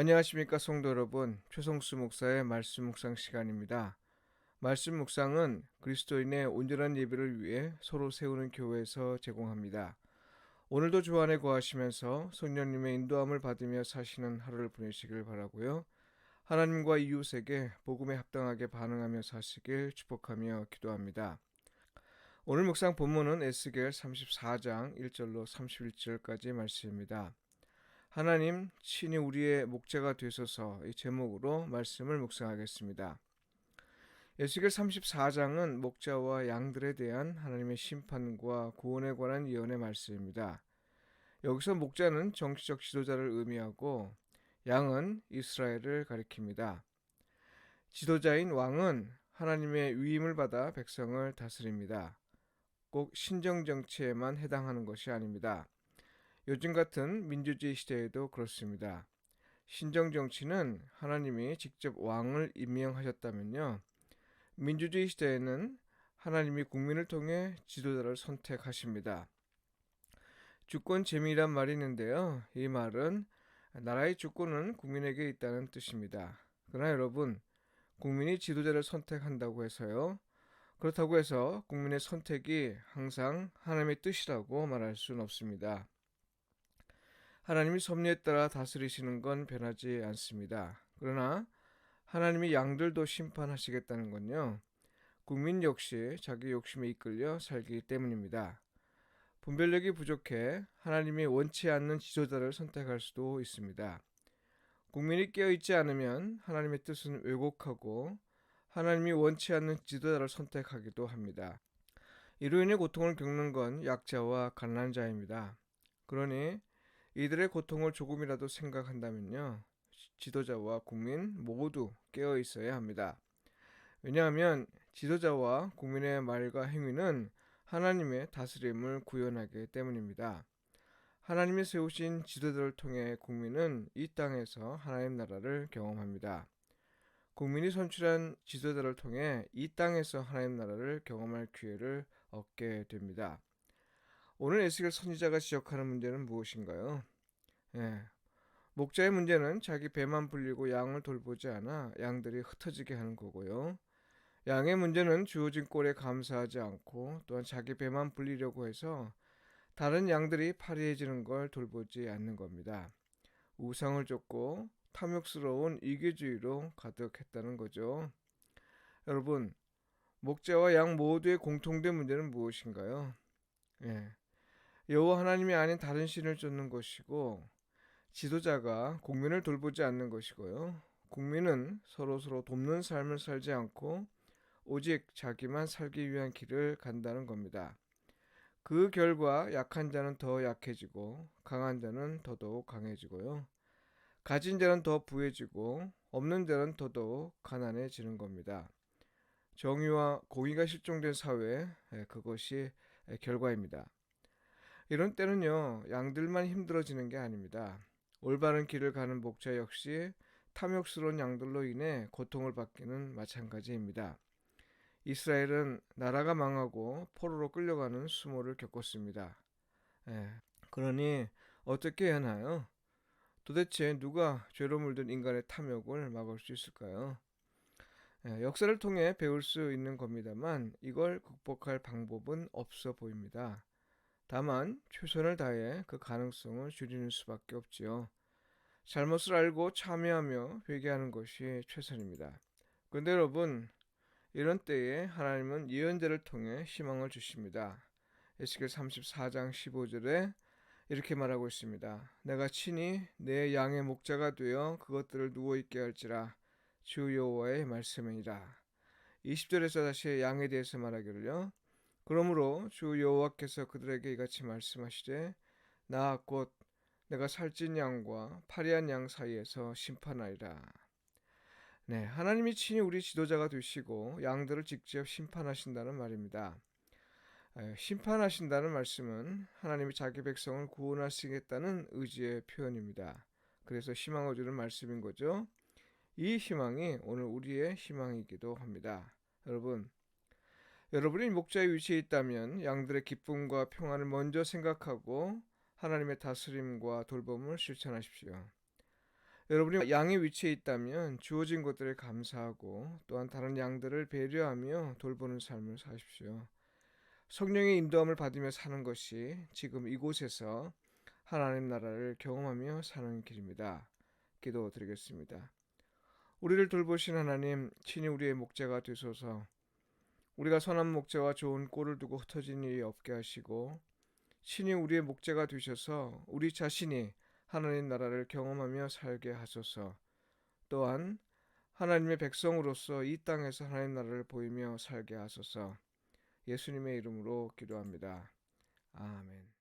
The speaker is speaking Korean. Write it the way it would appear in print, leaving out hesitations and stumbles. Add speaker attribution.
Speaker 1: 안녕하십니까 성도 여러분, 최성수 목사의 말씀 묵상 시간입니다. 말씀 묵상은 그리스도인의 온전한 예배를 위해 서로 세우는 교회에서 제공합니다. 오늘도 주 안에 거하시면서 성령님의 인도함을 받으며 사시는 하루를 보내시길 바라고요. 하나님과 이웃에게 복음에 합당하게 반응하며 사시길 축복하며 기도합니다. 오늘 묵상 본문은 에스겔 34장 1절로 31절까지 말씀입니다. 하나님 친히 우리의 목자가 되소서, 이 제목으로 말씀을 묵상하겠습니다. 에스겔 34장은 목자와 양들에 대한 하나님의 심판과 구원에 관한 예언의 말씀입니다. 여기서 목자는 정치적 지도자를 의미하고 양은 이스라엘을 가리킵니다. 지도자인 왕은 하나님의 위임을 받아 백성을 다스립니다. 꼭 신정 정치에만 해당하는 것이 아닙니다. 요즘 같은 민주주의 시대에도 그렇습니다. 신정 정치는 하나님이 직접 왕을 임명하셨다면요, 민주주의 시대에는 하나님이 국민을 통해 지도자를 선택하십니다. 주권 재민이란 말이 있는데요, 이 말은 나라의 주권은 국민에게 있다는 뜻입니다. 그러나 여러분, 국민이 지도자를 선택한다고 해서요, 그렇다고 해서 국민의 선택이 항상 하나님의 뜻이라고 말할 수는 없습니다. 하나님이 섭리에 따라 다스리시는 건 변하지 않습니다. 그러나 하나님이 양들도 심판하시겠다는 건요, 국민 역시 자기 욕심에 이끌려 살기 때문입니다. 분별력이 부족해 하나님이 원치 않는 지도자를 선택할 수도 있습니다. 국민이 깨어있지 않으면 하나님의 뜻은 왜곡하고 하나님이 원치 않는 지도자를 선택하기도 합니다. 이로 인해 고통을 겪는 건 약자와 가난자입니다. 그러니 이들의 고통을 조금이라도 생각한다면요, 지도자와 국민 모두 깨어 있어야 합니다. 왜냐하면 지도자와 국민의 말과 행위는 하나님의 다스림을 구현하기 때문입니다. 하나님이 세우신 지도자를 통해 국민은 이 땅에서 하나님 나라를 경험합니다. 국민이 선출한 지도자를 통해 이 땅에서 하나님 나라를 경험할 기회를 얻게 됩니다. 오늘 에스겔 선지자가 지적하는 문제는 무엇인가요? 예, 목자의 문제는 자기 배만 불리고 양을 돌보지 않아 양들이 흩어지게 하는 거고요. 양의 문제는 주어진 꼴에 감사하지 않고 또한 자기 배만 불리려고 해서 다른 양들이 파리해지는 걸 돌보지 않는 겁니다. 우상을 쫓고 탐욕스러운 이기주의로 가득했다는 거죠. 여러분, 목자와 양 모두의 공통된 문제는 무엇인가요? 예, 여호와 하나님이 아닌 다른 신을 쫓는 것이고, 지도자가 국민을 돌보지 않는 것이고요. 국민은 서로서로 돕는 삶을 살지 않고 오직 자기만 살기 위한 길을 간다는 겁니다. 그 결과 약한 자는 더 약해지고 강한 자는 더더욱 강해지고요. 가진 자는 더 부해지고 없는 자는 더더욱 가난해지는 겁니다. 정의와 공의가 실종된 사회, 그것이 결과입니다. 이런 때는요, 양들만 힘들어지는 게 아닙니다. 올바른 길을 가는 목자 역시 탐욕스러운 양들로 인해 고통을 받기는 마찬가지입니다. 이스라엘은 나라가 망하고 포로로 끌려가는 수모를 겪었습니다. 예, 그러니 어떻게 해야 하나요? 도대체 누가 죄로 물든 인간의 탐욕을 막을 수 있을까요? 역사를 통해 배울 수 있는 겁니다만 이걸 극복할 방법은 없어 보입니다. 다만 최선을 다해 그 가능성을 줄이는 수밖에 없지요. 잘못을 알고 참여하며 회개하는 것이 최선입니다. 그런데 여러분, 이런 때에 하나님은 예언자를 통해 희망을 주십니다. 에스겔 34장 15절에 이렇게 말하고 있습니다. 내가 친히 내 양의 목자가 되어 그것들을 누워있게 할지라, 주 여호와의 말씀이니라. 20절에서 다시 양에 대해서 말하기를요, 그러므로 주 여호와께서 그들에게 이같이 말씀하시되 나 곧 내가 살찐 양과 파리한 양 사이에서 심판하리라. 네, 하나님이 친히 우리 지도자가 되시고 양들을 직접 심판하신다는 말입니다. 심판하신다는 말씀은 하나님이 자기 백성을 구원하시겠다는 의지의 표현입니다. 그래서 희망을 주는 말씀인 거죠. 이 희망이 오늘 우리의 희망이기도 합니다. 여러분이 목자의 위치에 있다면 양들의 기쁨과 평안을 먼저 생각하고 하나님의 다스림과 돌봄을 실천하십시오. 여러분이 양의 위치에 있다면 주어진 것들에 감사하고 또한 다른 양들을 배려하며 돌보는 삶을 사십시오. 성령의 인도함을 받으며 사는 것이 지금 이곳에서 하나님 나라를 경험하며 사는 길입니다. 기도드리겠습니다. 우리를 돌보신 하나님, 친히 우리의 목자가 되소서. 우리가 선한 목자와 좋은 꼴을 두고 흩어진 일이 없게 하시고 친히 우리의 목자가 되셔서 우리 자신이 하나님 나라를 경험하며 살게 하소서. 또한 하나님의 백성으로서 이 땅에서 하나님 나라를 보이며 살게 하소서. 예수님의 이름으로 기도합니다. 아멘.